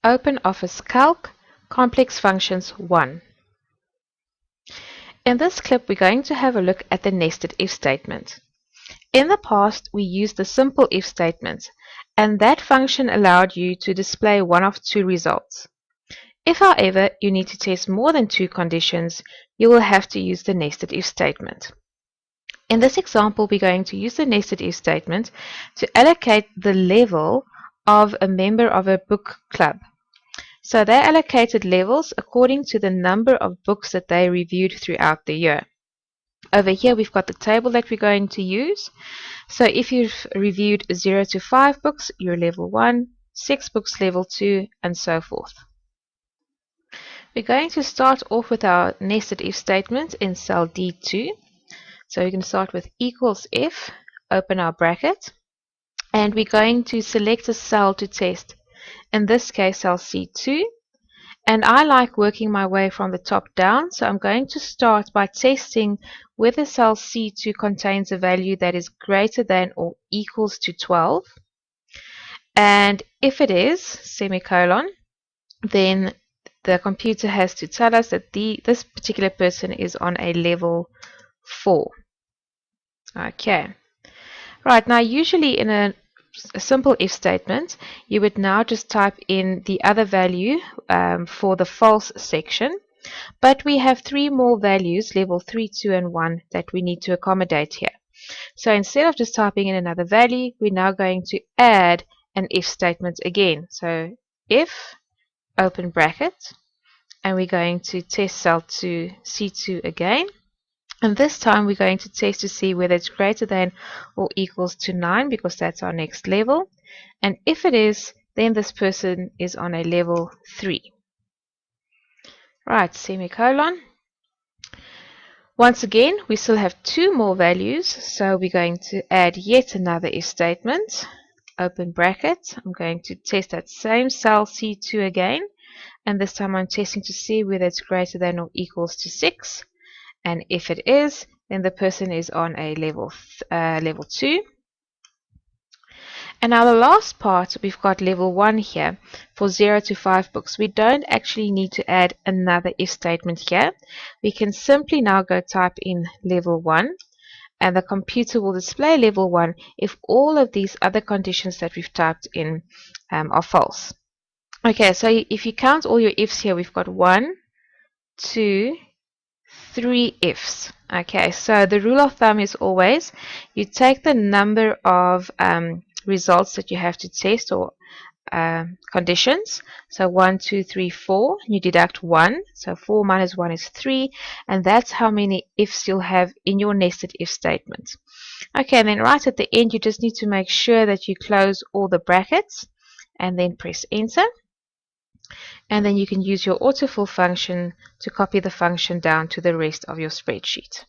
OpenOffice Calc, Complex Functions 1. In this clip, we're going to have a look at the nested if statement. In the past, we used the simple if statement, and that function allowed you to display one of two results. If, however, you need to test more than two conditions, you will have to use the nested if statement. In this example, we're going to use the nested if statement to allocate the level of a member of a book club. So they allocated levels according to the number of books that they reviewed throughout the year. Over here we've got the table that we're going to use. So if you've reviewed 0 to 5 books, you're level 1, 6 books level 2, and so forth. We're going to start off with our nested if statement in cell D2. So we can start with equals if, open our bracket, and we're going to select a cell to test. In this case, cell C2, and I like working my way from the top down, so I'm going to start by testing whether cell C2 contains a value that is greater than or equals to 12, and if it is, semicolon, then the computer has to tell us that this particular person is on a level 4. Okay, right, now usually in a simple if statement, you would now just type in the other value for the false section, but we have 3 more values, level 3, 2, and 1, that we need to accommodate here. So instead of just typing in another value, we're now going to add an if statement again. So if, open bracket, and we're going to test cell C2 again. And this time we're going to test to see whether it's greater than or equals to 9, because that's our next level. And if it is, then this person is on a level 3. Right, semicolon. Once again, we still have 2 more values, so we're going to add yet another if statement. Open bracket. I'm going to test that same cell C2 again, and this time I'm testing to see whether it's greater than or equals to 6. And if it is, then the person is on a level 2. And now the last part, we've got level 1 here for 0 to 5 books. We don't actually need to add another if statement here. We can simply now go type in level 1, and the computer will display level 1 if all of these other conditions that we've typed in are false. Okay, so if you count all your ifs here, we've got 1, 2, 3 ifs. Okay, so the rule of thumb is always you take the number of results that you have to test, or conditions. So 1, 2, 3, 4, you deduct 1, so 4 minus 1 is 3, and that's how many ifs you'll have in your nested if statement. Okay, and then right at the end you just need to make sure that you close all the brackets and then press enter. And then you can use your autofill function to copy the function down to the rest of your spreadsheet.